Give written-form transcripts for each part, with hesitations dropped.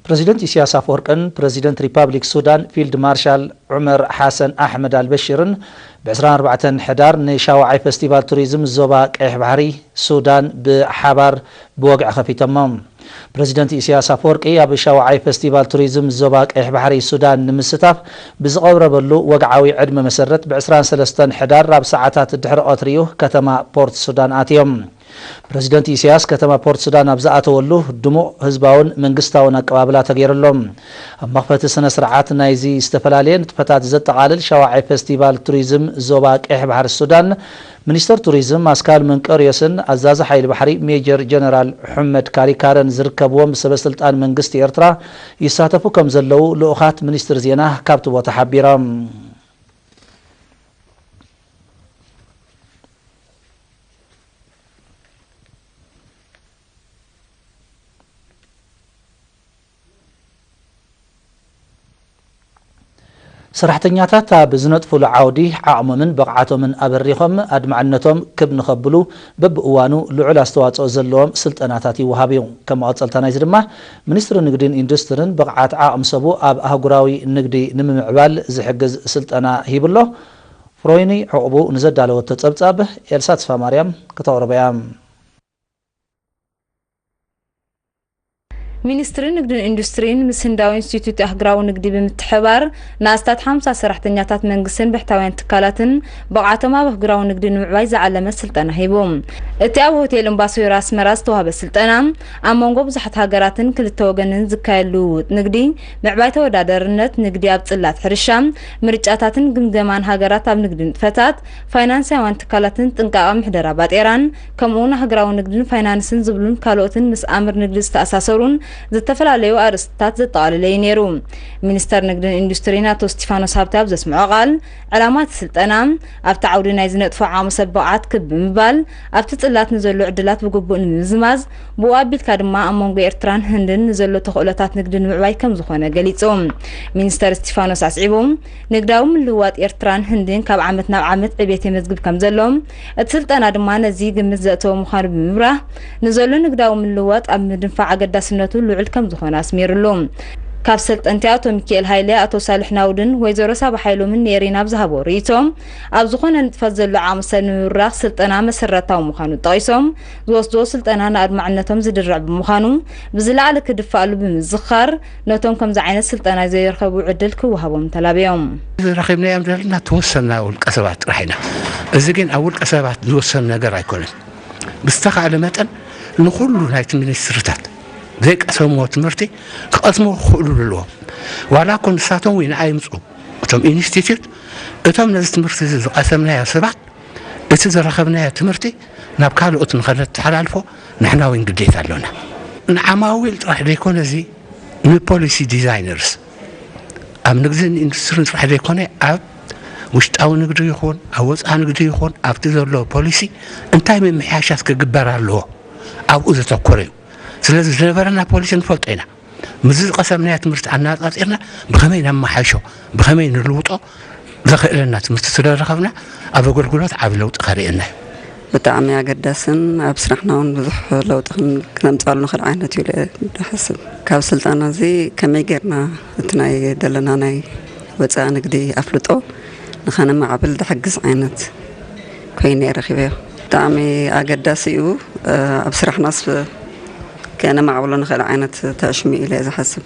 بريزيدنت إسياس أفورقن بريزيدنت ريبابليك السودان فيلد مارشال عمر حسن أحمد البشيرن ب24 حدار نشاوعي فستيفال توريزم الزوبا قيح بحري السودان بحبار بوقع خفي تمام بريزيدنت إسياس أفورقي بشاوعي فستيفال توريزم الزوبا قيح بحري السودان نمستاف بزغور بلو وقعوي عدم مسرت ب23 حدار راب ساعات الدحر أوتريو كتما بورت السودان آتيوم بريزيدنت إسياس كتما بورت السودان أبزاعته ولو دمو هزباون منقستاون أقبابلا تغير اللهم مخفة السنة سرعات نايزي استفلالين تفتات زد قالل شواعي فستيفال توريزم زوباك إحبحر السودان منستر توريزم ماسكال من كوريوسن أزاز حيل بحري ميجر جنرال حمد كاريكارن زركبوم سبستلتان منقستي إرترا يساتفو كم زلو لأخات منستر زيناه كابتو وتحبيرام سرحتنياتات بزنطفو لعاودي عقممن بقعاتومن أبريخم أدمعنتهم كب نخبلو ببقوانو لعلا استواصو زلوهم سلطناتاتي وهابيو كما أتصلتنا يزرما منستر نقدين اندسترين بقعات عقم سبو أب أهقراوي نقدي نممعبال زحقز سلطنا هيبلو فرويني عقبو نزد على وتتصبصابه إلسات سفا مريم كتور بيام ሚኒስትሪ ንግድን ኢንዱስትሪን ምስ ህንዳዊ ኢንስቲትዩት ኣህግራዊ ንግዲ ብምትሕባር ናስታት 50 ሰራሕተኛታት መንግስትን ብሕታውያን ትካላትን ብቕዓቶም ኣብ ኣህግራዊ ንግዲ ንምዕባይ ዝዓለመ ስልጠና ሂቦም እቲ ኣብ ሆቴል ኤምባሲ ኣስመራ ዝተዋህበ ስልጠና ኣብ መንጎ ብዙሓት ሃገራትን ክልተ ወገንን ዝካየድ ልውውጥ ንግዲ ምዕባይ ተወዳዳርነት ንግዲ ኣብ ጽላት ሕርሻ ምርጫታትን ግምገማን ሃገራት ኣብ ንግድን ንጥፈታት ፋይናንሳውያን ትካላትን ጥንቃቐ ምሕደራ ባጤራን ከምኡውን ኣህግራዊ ንግድን ፋይናንስን ዝብሉን ካልኦትን ምስ ኣምር ንግዲ ዝተኣሳሰሩን ዝተፈላልዩ ኣርስታት ዘጠቃለለ ነይሩ ሚኒስተር ንግድን ኢንዱስትሪን ኣቶ ስቲፋኖስ ሃብታብ ዘስምዖ ቃል ዕላማት ስልጠና ኣብቲ ዓውዲ ናይ ዝነጥፎ ዓመሰብ በዓት ክብ ምባል ኣብቲ ጽላት ንዘሎ ዕድላት ብግቡእ ንምዝማዝ ብኡ ኣቢልካ ድማ ኣብ መንጎ ኤርትራን ህንድን ንዘሎ ተኽእሎታት ንግድን ምዕባይ ከም ዝኾነ ገሊጾም ሚኒስተር ስቲፋኖስ ኣስዒቦም ንግዳዊ ምልውዋጥ ኤርትራን ህንድን ካብ ዓመት ናብ ዓመት ዕብየት የመዝግብ ከም ዘሎም እቲ ስልጠና ድማ ነዚ ግምት ዘእተወ ምዃኑ ብምብራህ ንዘሎ ንግዳዊ ምልውዋጥ ኣብ ምድንፋዕ ኣገዳስነቱ ልዑል ከም ዝኾነ ኣስሚሩሎም ካብ ሰልጠንቲ ኣቶ ሚካኤል ሃይለ ኣቶ ሳልሕ ናውድን ወይዘሮ ሳባ ሓይሎምን ነሪና ብዝሃቦ ርእይቶም ኣብ ዝኾነ ንጥፈት ዘሎ ዓመሰል ንምብራኽ ስልጠና መሰረታዊ ምዃኑ ጠቒሶም ዝወስድዎ ስልጠና ንኣድማዕነቶም ዝድርዕ ብምዃኑ ብዝለዓለ ክድፋኣሉ ብምዝኻር ነቶም ከምዚ ዓይነት ስልጠና ዘይረኸቡ ዕድል ክወሃቦም ተላብዮም ረኺብናዮም ዘለና ተወሰና ውልቀ ሰባት ጥራሕ ኢና እዚ ግን ኣብ ውልቀ ሰባት ዝወሰን ነገር ኣይኮነን ብዝተኻእለ መጠን ንኹሉ ናይቲ ሚኒስትርታት زي قسموا تمرتي كقسموا خلوا له ولا كن ساتون وين أيمسو أتم إنستيتيوت أتم نزت تمرتي قسمنا يا سبعة اتزرخبنا يا تمرتي نبكالو أتم خلت حلالفو نحنا وين قديت علونا نعماويل راح يكون زي نبوليسي ديزاينرز أم نقدر إندستري راح يكون أب وش أو نقدر يكون أو أنا نقدر يكون أبتدر له بوليسي أنتي من محاشات كجبر له أو إذا تقرأ ስለዚህ ዝነበረና ፖሊሲ ንፈልጦ ኢና ምዝ ቀሰምና ትምህርት ኣናጣጢርና ብኸመይ ናማሓሾ ብኸመይ ንልውጦ ዘኽእለና ትምህርቲ ስለረኸብና ኣብ ኣገልግሎት ዓብ ለውጢ ኸሪእና ብጣዕሚ ኣገዳስን ኣብ ስራሕና እውን ብዙሕ ለውጢ ክነምፃሉ ንኽእል ዓይነት እዩ ዝሓስብ ካብ ስልጠና እዚ ከመይ ጌርና እቲ ናይ ዘለና ናይ ወፃኢ ንግዲ ኣፍልጦ ንኸነማዕብል ዝሕግዝ ዓይነት ኮይኑ ረኺበዮ ብጣዕሚ ኣገዳሲ እዩ ኣብ ስራሕናስ كأنا معولنا خلال عينة تأشمي إلى إذا حسب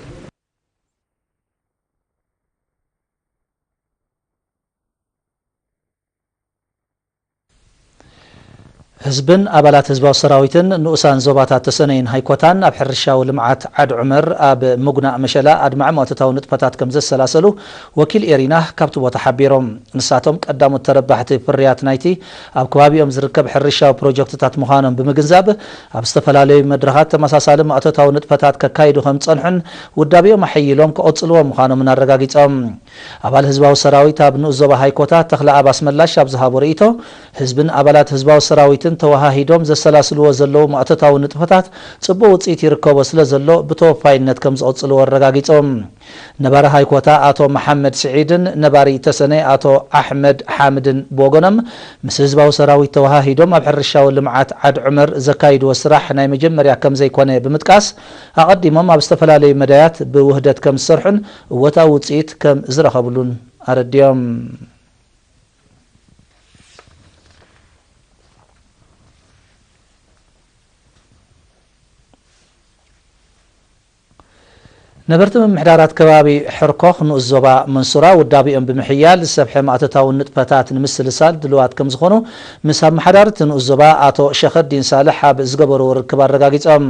حزبن أبلات حزب السراويتن نؤسان زوباتات تسنين هايكوتان أب حرشا ولمعات عد عمر أب مقنع مشلا أد مع موتتاو نتفتات كمز السلاسلو وكيل إيريناه كابتو وتحبيرهم نساتهم قدامو التربحت فريات نايتي أب كوابيهم زركب حرشا وبروجكتات مخانم بمقنزاب أب استفلالي مدرهات مساسالم موتتاو نتفتات كايدو هم تصنحن ودابيهم حيلهم كأوصلوا مخانم من الرقاقيتهم أبال حزب السراويت أب نؤزوبا هايكوتات تخلع أب اسم الله شاب زهابو رئيتو حزبن أبلات حزب السراويتن ተዋሃሂዶም ዘሰላስልዎ ዘለው ማእተታው ንጥፈታት ጽቡቅ ውጽኢት ይርከቦ ስለ ዘሎ ብተወፋይነት ከም ዝቕጽልዎ አረጋጊጾም ነባሪ ሃይኮታ አቶ መሐመድ ስዒድን ነባሪ ተሰነይ አቶ አሕመድ ሐምድን ቦጎኖም ምስ ህዝባዊ ሰራዊት ተዋሃሂዶም ኣብ ሕርሻዊ ልምዓት ዓድ ዑመር ዘካይድዎ ስራሕ ናይ መጀመርያ ከም ዘይኮነ ብምጥቃስ ኣቀዲሞም ኣብ ዝተፈላለዩ መዳያት ብውህደት ከም ዝሰርሑን እወታዊ ውጽኢት ከም ዝረኸብሉን ኣረድዮም ነበርቲ ምምሕዳራት ከባቢ ሕርኮኽ ንኡስ ዞባ መንሱራ ውዳቢኦም ብምሕያል ዝሰብሐ ማእተታዊ ንጥፈታት ንምስልሳል ድልዋት ከም ዝኾኑ ምስ ኣመሓዳርቲ ንኡስ ዞባ አቶ ሸኸዲን ሳልሕ ኣብ ዝገበርዎ ርክብ ኣረጋጊጾም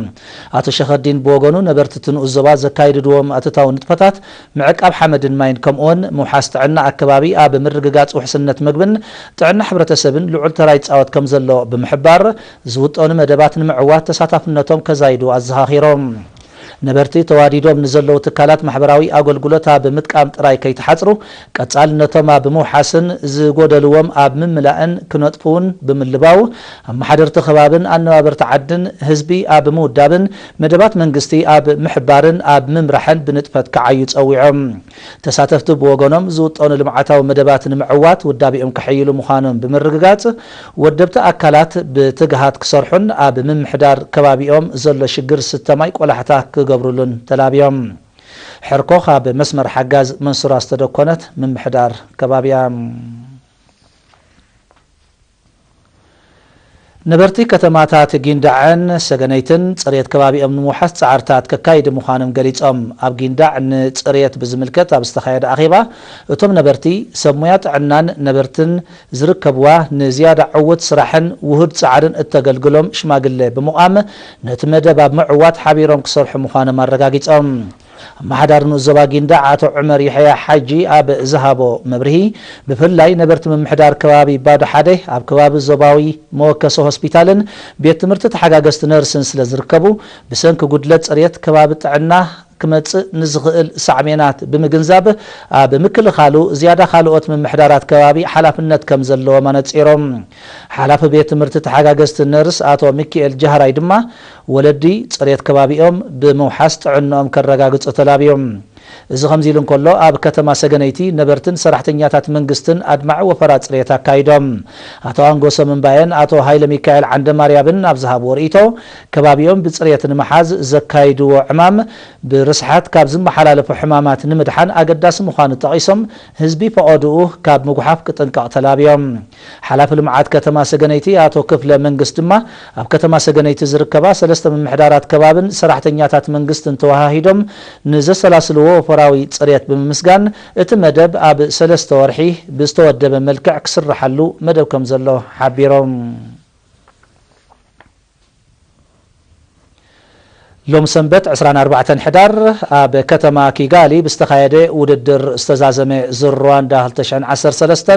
አቶ ሸኸዲን ብወገኑ ነበርቲ ንኡስ ዞባ ዘካይድዎ ማእተታዊ ንጥፈታት ምዕቃብ ሓመድን ማይን ከምኡውን ምውሓስ ጥዕና ኣከባቢ ኣብ ምርግጋጽ ውሕስነት ምግብን ጥዕና ሕብረተሰብን ልዑል ተራ ይጻወት ከም ዘሎ ብምሕባር ዝውጠኑ መደባት ንምዕዋት ተሳታፍነቶም ከዛይዱ ኣዘኻኺሮም ነበርቲ ተዋዲዶም ንዘለው ትካላት ማሕበራዊ ኣገልግሎት ኣብ ምጥቃም ጥራይ ከይተሓጽሩ ቀጻልነቶም ኣብ ምውሓስን ዝጎደልዎም ኣብ ምምላእን ክነጥፉን ብምልባው ኣመሓደርቲ ከባብን ኣነባበርቲ ዓድን ህዝቢ ኣብ ምውዳብን መደባት መንግስቲ ኣብ ምሕባርን ኣብ ምምራሕን ብንጥፈት ክዓዩ ጸዊዖም ተሳተፍቲ ብወገኖም ዝውጠኑ ልምዓታዊ መደባት ንምዕዋት ውዳቢኦም ክሕይሉ ምዃኖም ብምርግጋጽ ወደብቲ ኣካላት ብትግሃት ክሰርሑን ኣብ ምምሕዳር ከባቢኦም ዘሎ ሽግር ስተማይ ቆላሕታ ክገብሩሉን ተላብዮም ሕርኮኽ ኣብ መስመር ሓጋዝ መንሱራ ዝተደኮነት ምምሕዳር ከባቢያ ነበርቲ ከተማታት ጊንዳዕን ሰገነይትን ጽሬት ከባቢኦም ንምውሓስ ጻዕርታት ከካይድ ምዃኖም ገሊጾም ኣብ ጊንዳዕ ንጽሬት ብዝምልከት ኣብ ዝተኻየደ ኣኼባ እቶም ነበርቲ ሰብ ሞያ ጥዕናን ነበርትን ዝርከብዋ ንዝያዳ ዕውት ስራሕን ውህድ ጻዕርን እተገልግሎም ሽማግለ ብምቋም ነቲ መደብ ኣብ ምዕዋት ሓቢሮም ክሰርሑ ምዃኖም ኣረጋጊጾም ማሕዳር ንኡስ ዞባ ጊንዳዕ አቶ ዑመር ይሕያ ሓጂ ኣብ ዝሃቦ መብርሂ ብፍላይ ነበርቲ ምምሕዳር ከባቢ ባዶ ሓደ ኣብ ከባቢ ዞባዊ መወከሶ ሆስፒታልን ቤት ትምህርቲ ተሓጋገዝቲ ነርስን ስለ ዝርከቡ ብሰንኪ ጉድለት ጽሬት ከባቢ ጥዕና ክመጽእ ንዝኽእል ሳዕሜናት ብምግንዛብ ኣብ ምክልኻሉ ዝያዳ ካልኦት ምምሕዳራት ከባቢ ሓላፍነት ከም ዘለዎም ኣነጺሮም ሓላፊ ቤት ትምህርቲ ተሓጋገዝቲ ነርስ አቶ ሚካኤል ጃህራይ ድማ ወለዲ ጽሬት ከባቢኦም ብምውሓስ ጥዕንኦም ከረጋግጹ ተላብዮም እዚ ከምዚ ኢሉ እንከሎ ኣብ ከተማ ሰገነይቲ ነበርትን ሰራሕተኛታት መንግስትን ኣድማዕ ወፈራ ጽሬት ኣካይዶም አቶ አንጎሶም እምባየን አቶ ሃይለ ሚካኤል ዓንደ ማርያምን ኣብ ዝሃብዎ ርእይቶ ከባቢኦም ብጽሬት ንምሓዝ ዘካይድዎ ዕማም ብርስሓት ካብ ዝመሓላለፉ ሕማማት ንምድሓን ኣገዳሲ ምዃኑ ጠቒሶም ህዝቢ ፈቐድኡ ካብ ምጉሓፍ ክጥንቀቕ ተላብዮም ሓላፊ ልምዓት ከተማ ሰገነይቲ አቶ ክፍለ መንግስት ድማ ኣብ ከተማ ሰገነይቲ ዝርከባ ሰለስተ ምምሕዳራት ከባብን ሰራሕተኛታት መንግስትን ተዋሃሂዶም ንዘሰላስልዎ ወፈራዊ ጽሬት ብምስጋን እቲ መደብ ኣብ 3 ወርሒ ብዝተወደበ መልክዕ ክስራሐሉ መደብ ከም ዘሎ ሓቢሮም ሎም ሰንበት 24 ሕዳር ኣብ ከተማ ኪጋሊ ብዝተኻየደ ውድድር ዝተዛዘመ ዙር ሩዋንዳ 2013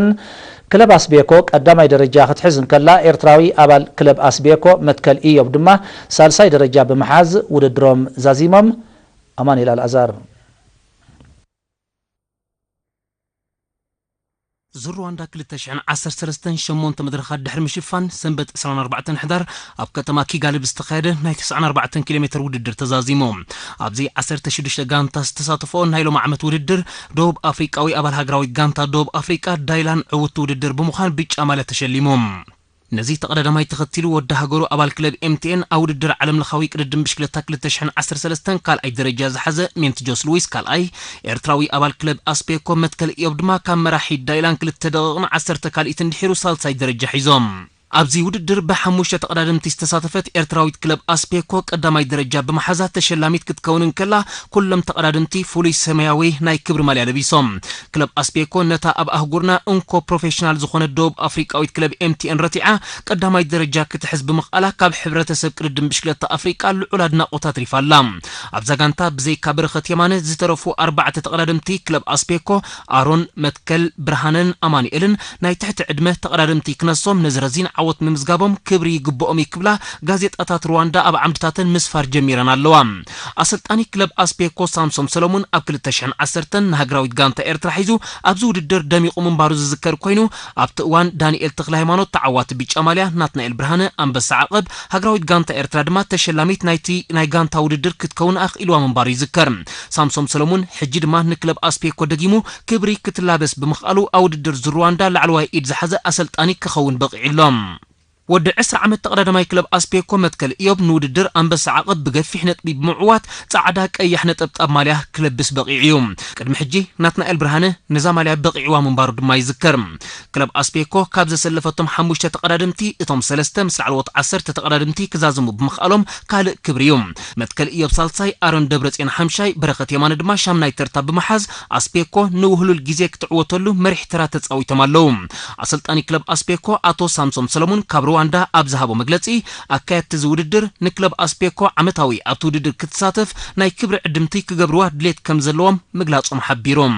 ክለብ ኣስቤኮ ቀዳማይ ደረጃ ክትሕዝ እንከላ ኤርትራዊ ኣባል ክለብ ኣስቤኮ መትከል ኢዮብ ድማ ሳልሳይ ደረጃ ብምሓዝ ውድድሮም ዛዚሞም ኣማን ኢላል ኣዛር ዙር ሩዋንዳ 2013 8 መድረኻት ድሕሪ ምሽፋን ሰንበት 24 ሕዳር ኣብ ከተማ ኪጋሊ ብዝተኻየደ ናይ 94 ኪሎ ሜትር ውድድር ተዛዚሞም ኣብዚ 16 ጋንታ ዝተሳተፎ ናይ ሎም ዓመት ውድድር ደቡብ ኣፍሪቃዊ ኣባል ሃገራዊ ጋንታ ደቡብ ኣፍሪቃ ዳይላን ዕውት ውድድር ብምዃን ቢጫ ማልያ ተሸሊሞም ነዚ ተቀዳዳማይ ተኸቲሉ ወደ ሃገሩ ኣባል ክለብ ኤምቲኤን ኣብ ውድድር ዓለም ለኻዊ ቅድድም ብሽክለታ 2013 ካልኣይ ደረጃ ዝሓዘ ሜንት ጆስ ሉዊስ ካልኣይ ኤርትራዊ ኣባል ክለብ ኣስፔኮ መትከል ኢዮብ ድማ ካብ መራሒ ዳይላን 2 ደቂቕን 10 ካልኢትን ድሒሩ ሳልሳይ ደረጃ ሒዞም ኣብዚ ውድድር ብሓሙሽተ ተቀዳድምቲ ዝተሳተፈት ኤርትራዊት ክለብ ኣስፔኮ ቀዳማይ ደረጃ ብምሓዛ ተሸላሚት ክትከውን እንከላ ኩሎም ተቀዳድምቲ ፍሉይ ሰማያዊ ናይ ክብሪ ማልያ ለቢሶም ክለብ ኣስፔኮ ነታ ኣብ ኣህጉርና እንኮ ፕሮፌሽናል ዝኾነ ደቡብ ኣፍሪቃዊት ክለብ ኤምቲኤን ረቲዓ ቀዳማይ ደረጃ ክትሕዝ ብምኽኣላ ካብ ሕብረተሰብ ቅድድም ብሽክለታ ኣፍሪቃ ልዑል ኣድናቆት ኣትሪፋላ ኣብዛ ጋንታ ብዘይካ በረኸት የማነ ዝተረፉ 4 ተቀዳድምቲ ክለብ ኣስፔኮ ኣሮን መትከል ብርሃንን ኣማኒኤልን ናይ ትሕቲ ዕድመ ተቀዳድምቲ ክነሶም ነዝረዚን ዓወት ምምዝጋቦም ክብሪ ይግብኦም ይክብላ ጋዜጣታት ሩዋንዳ ኣብ ዓምድታተን ምስፋር ጀሚረን ኣለዋ ኣሰልጣኒ ክለብ አስፔኮ ሳምሶም ሰሎሞን ኣብ 2010 ንሃገራዊት ጋንታ ኤርትራ ሒዙ ኣብዚ ውድድር ደሚቁ ምንባሩ ዝዝከር ኮይኑ ኣብቲ እዋን ዳንኤል ተክለ ሃይማኖት ተዓዋቲ ቢጫ ማልያ ናትናኤል ብርሃነ ኣንበሳ ዓቀብ ሃገራዊት ጋንታ ኤርትራ ድማ ተሸላሚት ናይ ጋንታ ውድድር ክትከውን ኣኽኢልዋ ምንባሩ ይዝከር ሳምሶም ሰሎሞን ሕጂ ድማ ንክለብ አስፔኮ ደጊሙ ክብሪ ክትላበስ ብምኽኣሉ ኣብ ውድድር ሩዋንዳ ላዕለዋይ ኢድ ዝሓዘ ኣሰልጣኒ ክኸውን በቂዕሎም ወዲ 10 ዓመት ተቀዳዳማይ ክለብ አስፔኮ መትከል ኢዮብ ንውድድር አንበሳ ዓቀብ ብገፊሕ ነጥቢ ብምዕዋት ጻዕዳ ቀያሕ ነጥብጣብ ማልያ ክለብስ በቂዕዩ ቅድሚ ሕጂ ናትናኤል ብርሃነ ነዛ ማልያ በቂዕዋ ምንባሩ ድማ ይዝከር ክለብ አስፔኮ ካብ ዘሰለፈቶም 5 ተቀዳድምቲ እቶም 3 ምስ ላዕለዎት 10 ተቀዳድምቲ ክዛዝሙ ብምኽኣሎም ካልእ ክብሪ እዩ መትከል ኢዮብ ሳልሳይ ኣሮን ደብረጽዮን ሓምሻይ በረኸት የማነ ድማ ሻምናይ ተርታ ብምሓዝ አስፔኮ ንውህሉል ግዜ ክትዕወተሉ መሪሕ ተራ ተጻዊቶም ኣለዉ ኣሰልጣኒ ክለብ አስፔኮ አቶ ሳምሶም ሰሎሞን ካብ ሩዋንዳ ኣብ ዝሃቦ መግለጺ ኣካየት ዝውድድር ንክለብ አስፔኮ ዓመታዊ ኣብቲ ውድድር ክትሳተፍ ናይ ክብሪ ዕድምቲ ክገብርዋ ድሌት ከም ዘለዎም ምግላጾም ሓቢሮም